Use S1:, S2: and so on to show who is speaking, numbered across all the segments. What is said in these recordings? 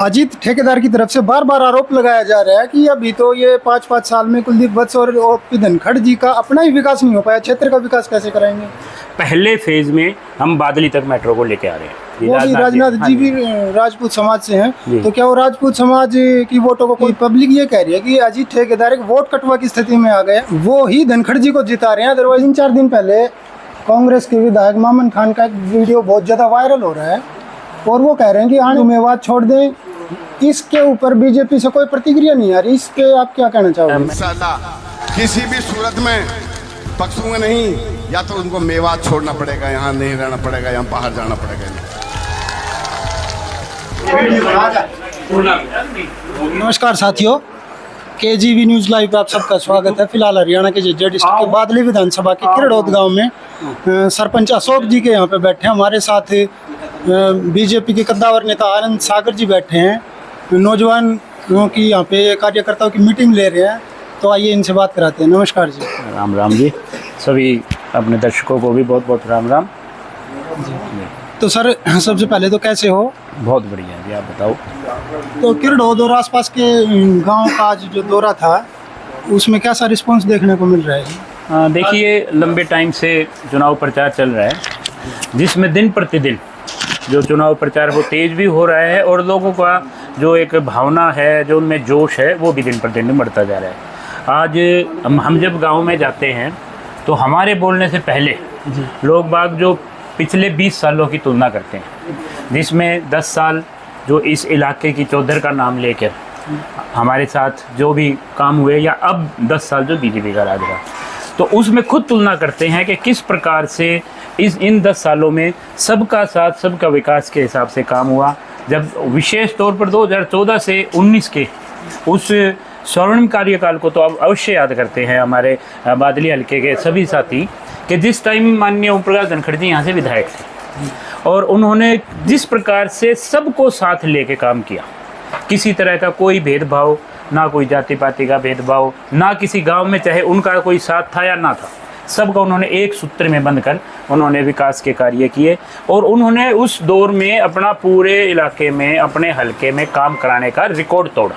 S1: अजीत ठेकेदार की तरफ से बार बार आरोप लगाया जा रहा है कि अभी तो ये 5-5 साल में कुलदीप वत्स और ओपी धनखड़ जी का अपना ही विकास नहीं हो पाया, क्षेत्र का विकास कैसे कराएंगे?
S2: पहले फेज में हम बादली तक मेट्रो को लेके आ रहे हैं।
S1: वो भी राजनाथ जी भी राजपूत समाज से हैं, तो क्या वो राजपूत समाज की वोटों को कोई पब्लिक ये कह रही है कि अजीत ठेकेदार एक वोट कटवा की स्थिति में आ गए, वो ही धनखड़ जी को जिता रहे हैं? अदरवाइज 3-4 दिन पहले कांग्रेस के विधायक मामन खान का एक वीडियो बहुत ज़्यादा वायरल हो रहा है और वो कह रहे हैं कि आने मेवात छोड़ दें। इसके ऊपर बीजेपी से कोई प्रतिक्रिया नहीं आ रही, इसके आप क्या कहना चाहोगे?
S3: किसी भी सूरत में बख्शूंगा नहीं, या तो उनको मेवात छोड़ना पड़ेगा, यहाँ नहीं रहना पड़ेगा, यहाँ बाहर जाना पड़ेगा।
S1: नमस्कार साथियों, केजीवी न्यूज़ लाइव पे आप सबका स्वागत है। फिलहाल हरियाणा के जज्जर डिस्ट्रिक्ट के बादली विधानसभा के किरड़ौद गांव में सरपंच अशोक जी के यहाँ पे बैठे हैं। हमारे साथ बीजेपी के कद्दावर नेता आनंद सागर जी बैठे हैं। नौजवानों की यहाँ पे कार्यकर्ताओं की मीटिंग ले रहे हैं, तो आइए इनसे बात कराते हैं। नमस्कार जी।
S2: राम राम जी, सभी अपने दर्शकों को भी बहुत बहुत राम राम
S1: जी। तो सर, सबसे पहले तो कैसे हो?
S2: बहुत बढ़िया जी, आप बताओ।
S1: तो किरड़ौद और आसपास के गांव का आज जो दौरा था उसमें क्या सा रिस्पांस देखने को मिल रहा है?
S2: देखिए, लंबे टाइम से चुनाव प्रचार चल रहा है, जिसमें दिन प्रतिदिन जो चुनाव प्रचार वो तेज भी हो रहा है और लोगों का जो एक भावना है, जो उनमें जोश है, वो भी दिन प्रतिदिन बढ़ता जा रहा है। आज हम जब गांव में जाते हैं तो हमारे बोलने से पहले लोग बाग जो पिछले 20 सालों की तुलना करते हैं, जिसमें 10 साल जो इस इलाके की चौधर का नाम लेकर हमारे साथ जो भी काम हुए, या अब 10 साल जो बीजेपी का राज रहा, तो उसमें खुद तुलना करते हैं कि किस प्रकार से इन 10 सालों में सबका साथ सबका विकास के हिसाब से काम हुआ। जब विशेष तौर पर 2014 से 19 के उस स्वर्णिम कार्यकाल को तो अब अवश्य याद करते हैं हमारे बादली हल्के के सभी साथी, कि जिस टाइम माननीय ओम प्रकाश धनखड़ जी यहाँ से विधायक थे और उन्होंने जिस प्रकार से सबको साथ लेके काम किया, किसी तरह का कोई भेदभाव, ना कोई जाति पाति का भेदभाव, ना किसी गांव में चाहे उनका कोई साथ था या ना था, सबका उन्होंने एक सूत्र में बंधकर उन्होंने विकास के कार्य किए और उन्होंने उस दौर में अपना पूरे इलाके में, अपने हल्के में काम कराने का रिकॉर्ड तोड़ा।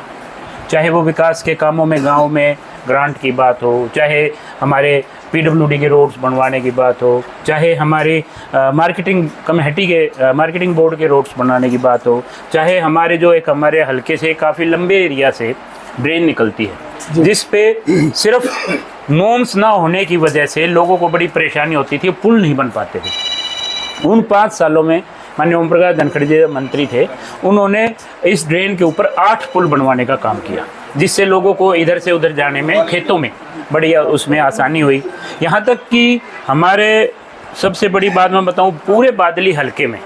S2: चाहे वो विकास के कामों में गांव में ग्रांट की बात हो, चाहे हमारे पीडब्ल्यूडी के रोड्स बनवाने की बात हो, चाहे हमारे मार्केटिंग कमेटी के मार्केटिंग बोर्ड के रोड्स बनाने की बात हो, चाहे हमारे जो एक हमारे हल्के से काफ़ी लंबे एरिया से ड्रेन निकलती है, जिस पे सिर्फ नॉर्म्स ना होने की वजह से लोगों को बड़ी परेशानी होती थी, पुल नहीं बन पाते थे। उन 5 सालों में माननीय ओम प्रकाश धनखड़ जी मंत्री थे, उन्होंने इस ड्रेन के ऊपर 8 पुल बनवाने का काम किया, जिससे लोगों को इधर से उधर जाने में, खेतों में बड़ी उसमें आसानी हुई। यहाँ तक कि हमारे सबसे बड़ी बात मैं बताऊँ, पूरे बादली हल्के में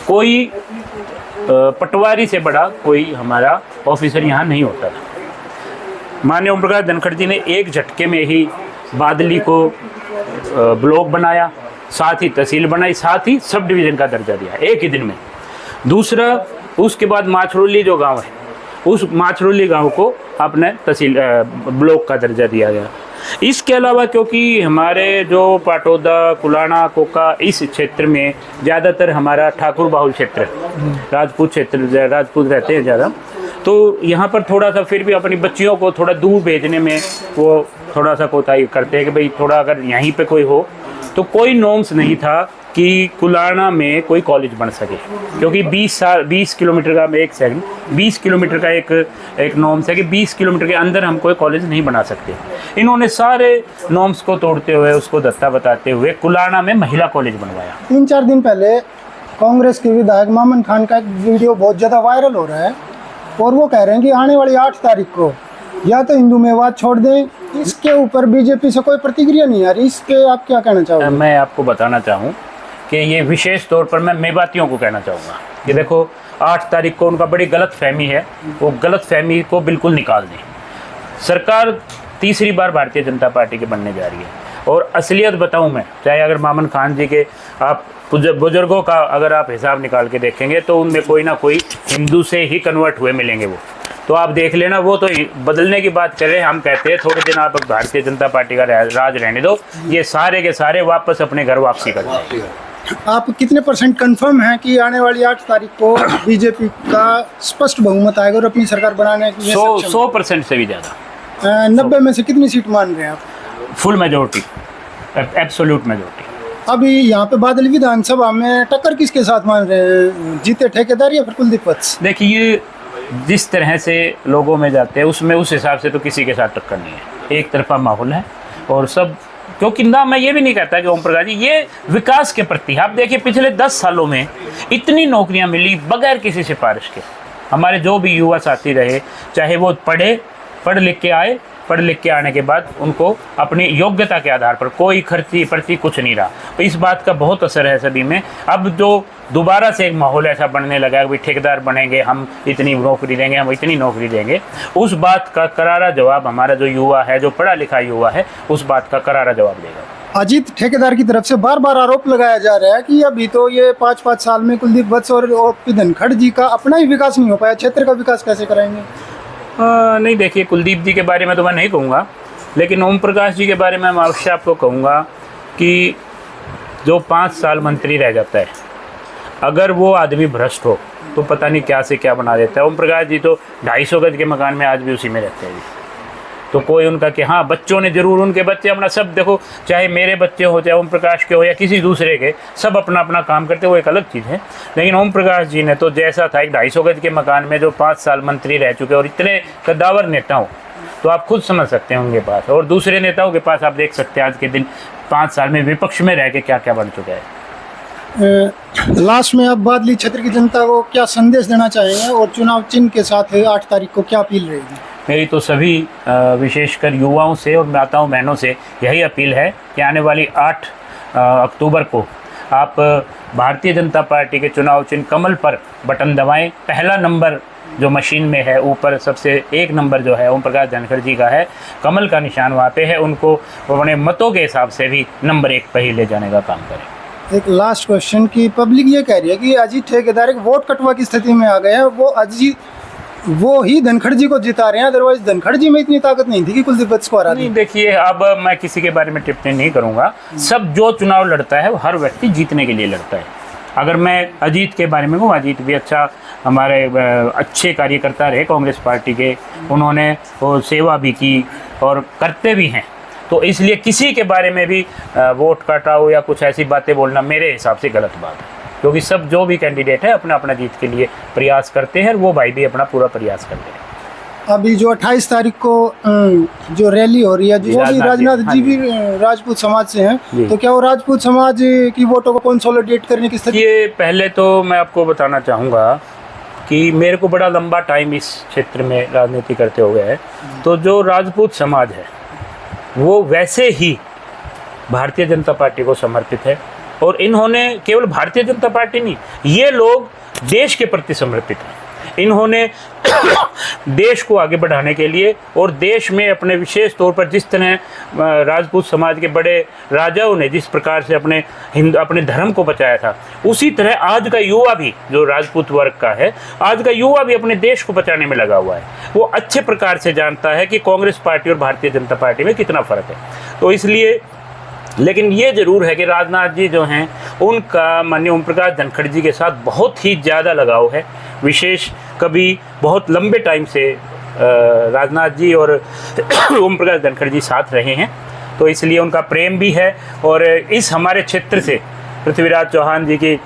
S2: कोई पटवारी से बड़ा कोई हमारा ऑफिसर यहाँ नहीं होता था। माननीय ओम प्रकाश धनखड़ जी ने एक झटके में ही बादली को ब्लॉक बनाया, साथ ही तहसील बनाई, साथ ही सब डिवीज़न का दर्जा दिया एक ही दिन में। दूसरा, उसके बाद माछरोली जो गांव है, उस माछरोली गांव को अपने तहसील ब्लॉक का दर्जा दिया गया। इसके अलावा क्योंकि हमारे जो पाटौदा, कुलाना, कोका इस क्षेत्र में ज़्यादातर हमारा ठाकुर बाहुल क्षेत्र है, राजपूत क्षेत्र, राजपूत रहते हैं ज़्यादा, तो यहाँ पर थोड़ा सा फिर भी अपनी बच्चियों को थोड़ा दूर भेजने में वो थोड़ा सा कोताही करते हैं कि भाई थोड़ा अगर यहीं पे कोई हो, तो कोई नॉर्म्स नहीं था कि कुलाना में कोई कॉलेज बन सके, क्योंकि 20 किलोमीटर का एक सेकंड 20 किलोमीटर का एक नॉर्म्स है कि 20 किलोमीटर के अंदर हम कोई कॉलेज नहीं बना सकते। इन्होंने सारे नॉर्म्स को तोड़ते हुए, उसको दत्ता बताते हुए कुलाना में महिला कॉलेज बनवाया।
S1: 3-4 दिन पहले कांग्रेस के विधायक मामन खान का एक वीडियो बहुत ज़्यादा वायरल हो रहा है और वो कह रहे हैं कि आने वाली 8 तारीख को या तो हिंदू मेवात छोड़ दें। इसके ऊपर बीजेपी से कोई प्रतिक्रिया नहीं आ रही, इसके आप क्या कहना चाहोगे? मैं
S2: आपको बताना चाहूँ कि ये विशेष तौर पर मैं मेवातियों को कहना चाहूँगा कि देखो, 8 तारीख को उनका बड़ी गलत फहमी है, वो गलत फहमी को बिल्कुल निकाल दें। सरकार तीसरी बार भारतीय जनता पार्टी के बनने जा रही है और असलियत बताऊँ मैं, चाहे अगर मामन खान जी के आप बुजुर्गों का अगर आप हिसाब निकाल के देखेंगे तो उनमें कोई ना कोई हिंदू से ही कन्वर्ट हुए मिलेंगे वो, तो आप देख लेना। वो तो बदलने की बात कर रहे हैं, हम कहते हैं थोड़े दिन आप भारतीय जनता पार्टी का राज रहने दो, ये सारे के सारे वापस अपने घर वापसी कर जाए।
S1: आप कितने % कंफर्म हैं कि आने वाली 8 तारीख को बीजेपी का स्पष्ट बहुमत आएगा और अपनी सरकार बनाने में
S2: 100% से भी ज़्यादा।
S1: 90 में से कितनी सीट मान रहे हैं आप?
S2: Full majority, absolute majority.
S1: अभी यहाँ पे बादल विधानसभा में टक्कर किसके साथ मान रहे हैं, जीते ठेकेदार या फिर कुलदीप वत्स?
S2: देखिए, जिस तरह से लोगों में जाते हैं उसमें उस हिसाब से तो किसी के साथ टक्कर नहीं है, एक तरफा माहौल है और सब। क्योंकि ना मैं ये भी नहीं कहता कि ओम प्रकाश जी, ये विकास के प्रति आप देखिए, पिछले 10 सालों में इतनी नौकरियां मिली बगैर किसी सिफारिश के। हमारे जो भी युवा साथी रहे, चाहे वो पढ़ लिख के आए, पढ़ लिख के आने के बाद उनको अपनी योग्यता के आधार पर कोई खर्ची पर्ची कुछ नहीं रहा। तो इस बात का बहुत असर है सभी में। अब जो दोबारा से एक माहौल ऐसा बनने लगा है कि ठेकेदार बनेंगे, हम इतनी नौकरी देंगे, हम इतनी नौकरी देंगे, उस बात का करारा जवाब हमारा जो युवा है, जो पढ़ा लिखा युवा है, उस बात का करारा जवाब देगा।
S1: अजीत ठेकेदार की तरफ से बार बार आरोप लगाया जा रहा है कि अभी तो ये 5-5 साल में कुलदीप वत्स और ओपी धनखड़ जी का अपना ही विकास नहीं हो पाया, क्षेत्र का विकास कैसे कराएंगे?
S2: नहीं, देखिए, कुलदीप जी के बारे में तो मैं नहीं कहूँगा, लेकिन ओम प्रकाश जी के बारे में मैं अवश्य आपको कहूँगा कि जो 5 साल मंत्री रह जाता है, अगर वो आदमी भ्रष्ट हो तो पता नहीं क्या से क्या बना देता है। ओम प्रकाश जी तो 250 गज के मकान में आज भी उसी में रहते हैं। तो कोई उनका कि हाँ, बच्चों ने ज़रूर, उनके बच्चे अपना सब, देखो, चाहे मेरे बच्चे हो, चाहे ओम प्रकाश के हो या किसी दूसरे के, सब अपना अपना काम करते, वो एक अलग चीज़ है। लेकिन ओम प्रकाश जी ने तो जैसा था, एक 250 गज के मकान में जो 5 साल मंत्री रह चुके और इतने कद्दावर नेता हो, तो आप खुद समझ सकते हैं उनके पास। और दूसरे नेताओं के पास आप देख सकते हैं आज के दिन 5 साल में विपक्ष में रह के क्या क्या बन चुका है।
S1: लास्ट में आप बादली क्षेत्र की जनता को क्या संदेश देना चाहेंगे और चुनाव चिन्ह के साथ 8 तारीख को क्या अपील रहेगी?
S2: मेरी तो सभी विशेषकर युवाओं से और माताओं बहनों से यही अपील है कि आने वाली 8 अक्टूबर को आप भारतीय जनता पार्टी के चुनाव चिन्ह कमल पर बटन दबाएं। पहला नंबर जो मशीन में है, ऊपर सबसे 1 नंबर जो है ओम प्रकाश धनखड़ जी का है, कमल का निशान वहाँ पे है। उनको अपने मतों के हिसाब से भी नंबर 1 पर ही ले जाने का काम करें।
S1: एक लास्ट क्वेश्चन की पब्लिक ये कह रही है कि अजीत ठेकेदार एक वोट कटवा की स्थिति में आ गए हैं, वो ही धनखड़ जी को जिता रहे हैं, अदरवाइज धनखड़ जी में इतनी ताकत नहीं थी कि कुलदीप वत्स को हरा दें।
S2: नहीं, देखिए, अब मैं किसी के बारे में टिप्पणी नहीं करूंगा। सब जो चुनाव लड़ता है वो हर व्यक्ति जीतने के लिए लड़ता है। अगर मैं अजीत के बारे में कहूँ, अजीत भी अच्छा, हमारे अच्छे कार्यकर्ता रहे कांग्रेस पार्टी के, उन्होंने वो सेवा भी की और करते भी हैं। तो इसलिए किसी के बारे में भी वोट काटाओ या कुछ ऐसी बातें बोलना मेरे हिसाब से गलत बात है, क्योंकि सब जो भी कैंडिडेट है अपना अपना जीत के लिए प्रयास करते हैं, वो भाई भी अपना पूरा प्रयास करते हैं।
S1: अभी जो 28 तारीख को जो रैली हो रही है, जो भी राजनाथ जी भी राजपूत समाज से हैं, तो क्या वो राजपूत समाज की वोटों को कंसोलिडेट करने की स्थिति?
S2: ये पहले तो मैं आपको बताना चाहूँगा कि मेरे को बड़ा लंबा टाइम इस क्षेत्र में राजनीति करते हुए है, तो जो राजपूत समाज है वो वैसे ही भारतीय जनता पार्टी को समर्पित है। और इन्होंने केवल भारतीय जनता पार्टी नहीं, ये लोग देश के प्रति समर्पित हैं। इन्होंने देश को आगे बढ़ाने के लिए और देश में अपने विशेष तौर पर जिस तरह राजपूत समाज के बड़े राजाओं ने जिस प्रकार से अपने धर्म को बचाया था, उसी तरह आज का युवा भी जो राजपूत वर्ग का है, आज का युवा भी अपने देश को बचाने में लगा हुआ है। वो अच्छे प्रकार से जानता है कि कांग्रेस पार्टी और भारतीय जनता पार्टी में कितना फ़र्क है। तो इसलिए, लेकिन ये ज़रूर है कि राजनाथ जी जो हैं, उनका माननीय ओम प्रकाश धनखड़ जी के साथ बहुत ही ज़्यादा लगाव है। विशेष कभी बहुत लंबे टाइम से राजनाथ जी और ओम प्रकाश धनखड़ जी साथ रहे हैं, तो इसलिए उनका प्रेम भी है। और इस हमारे क्षेत्र से पृथ्वीराज चौहान जी की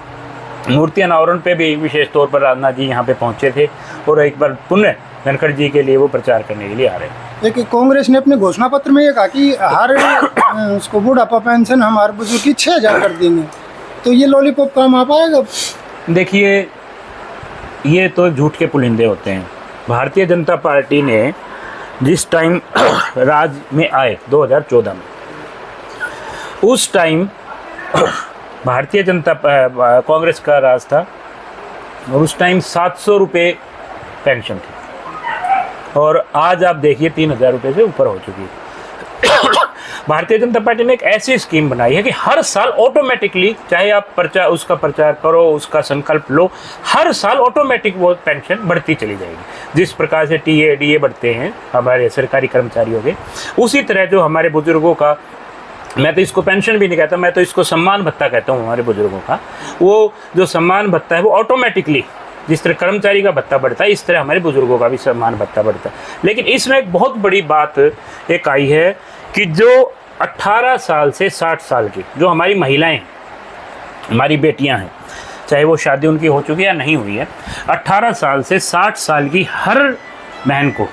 S2: मूर्ति अनावरण पे भी विशेष तौर पर राजनाथ जी यहाँ पे पहुँचे थे और एक बार पुनः धनखड़ जी के लिए वो प्रचार करने के लिए आ रहे हैं।
S1: देखिए, कांग्रेस ने अपने घोषणा पत्र में ये कहा कि हर उसको बुढ़ापा पेंशन हम हर बुजुर्ग की 6,000 कर देंगे, तो ये लॉलीपॉप काम आ पाएगा? देखिए,
S2: ये तो झूठ के पुलिंदे होते हैं। भारतीय जनता पार्टी ने जिस टाइम राज में आए 2014 में, उस टाइम भारतीय जनता कांग्रेस का राज था और उस टाइम 700 रुपये पेंशन थी और आज आप देखिए 3,000 रुपये से ऊपर हो चुकी है। भारतीय जनता पार्टी ने एक ऐसी स्कीम बनाई है कि हर साल ऑटोमेटिकली, चाहे आप उसका प्रचार करो, उसका संकल्प लो, हर साल ऑटोमेटिक वो पेंशन बढ़ती चली जाएगी। जिस प्रकार से टीए डीए बढ़ते हैं हमारे सरकारी कर्मचारियों के, उसी तरह जो हमारे बुजुर्गों का मैं तो इसको पेंशन भी नहीं कहता, मैं तो इसको सम्मान भत्ता कहता हूँ हमारे बुजुर्गों का। वो जो सम्मान भत्ता है वो ऑटोमेटिकली, जिस तरह कर्मचारी का भत्ता बढ़ता है, इस तरह हमारे बुजुर्गों का भी सम्मान भत्ता बढ़ता है। लेकिन इसमें एक बहुत बड़ी बात एक आई है कि जो 18 साल से 60 साल की जो हमारी महिलाएं हैं, हमारी बेटियां हैं, चाहे वो शादी उनकी हो चुकी है या नहीं हुई है, 18 साल से 60 साल की हर बहन को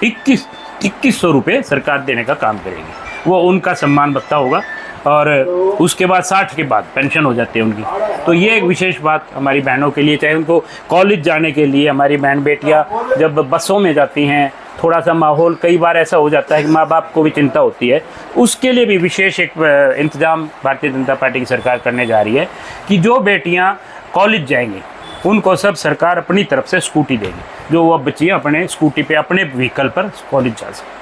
S2: 2100 रुपये सरकार देने का काम करेगी। वो उनका सम्मान भत्ता होगा और उसके बाद 60 के बाद पेंशन हो जाती है उनकी। तो ये एक विशेष बात हमारी बहनों के लिए, चाहे उनको कॉलेज जाने के लिए, हमारी बहन बेटियां जब बसों में जाती हैं, थोड़ा सा माहौल कई बार ऐसा हो जाता है कि माँ बाप को भी चिंता होती है, उसके लिए भी विशेष एक इंतजाम भारतीय जनता पार्टी की सरकार करने जा रही है कि जो बेटियाँ कॉलेज जाएंगी उनको सब सरकार अपनी तरफ से स्कूटी देगी, जो वो बच्चियाँ अपने स्कूटी पे अपने व्हीकल पर कॉलेज जा सकें।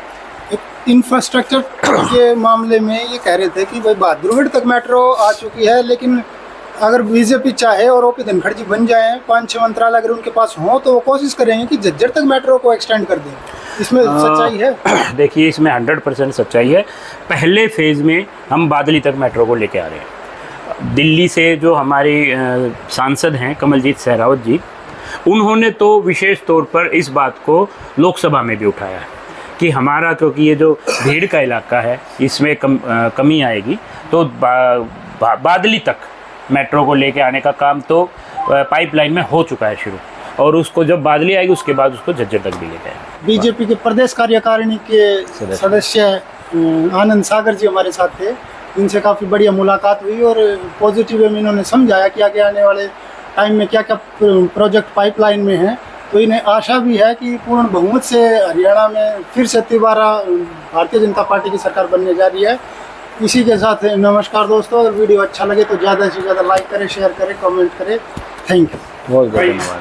S1: इंफ्रास्ट्रक्चर के मामले में ये कह रहे थे कि भाई बहादुरगढ़ तक मेट्रो आ चुकी है, लेकिन अगर बीजेपी चाहे और ओपी धनखड़ जी बन जाएं, 5-6 मंत्रालय अगर उनके पास हों तो वो कोशिश करेंगे कि झज्जर तक मेट्रो को एक्सटेंड कर दें। इसमें सच्चाई है?
S2: देखिए, इसमें 100% सच्चाई है। पहले फेज़ में हम बादली तक मेट्रो को लेके आ रहे हैं। दिल्ली से जो हमारे सांसद हैं कमलजीत सहरावत जी, उन्होंने तो विशेष तौर पर इस बात को लोकसभा में भी उठाया है कि हमारा, क्योंकि ये जो भीड़ का इलाका है इसमें कमी आएगी, तो बादली तक मेट्रो को लेके आने का काम तो पाइपलाइन में हो चुका है शुरू, और उसको जब बादली आएगी उसके बाद उसको झज्जर तक भी लेके आएंगे।
S1: बीजेपी के प्रदेश कार्यकारिणी के सदस्य आनंद सागर जी हमारे साथ थे, इनसे काफ़ी बढ़िया मुलाकात हुई और पॉजिटिव वे में इन्होंने समझाया कि आगे आने वाले टाइम में क्या क्या प्रोजेक्ट पाइपलाइन में है। तो इन्हें आशा भी है कि पूर्ण बहुमत से हरियाणा में फिर से दोबारा भारतीय जनता पार्टी की सरकार बनने जा रही है। इसी के साथ नमस्कार दोस्तों, अगर वीडियो अच्छा लगे तो ज़्यादा से ज़्यादा लाइक करें, शेयर करें, कमेंट करें। Thank you.
S2: बहुत बहुत धन्यवाद।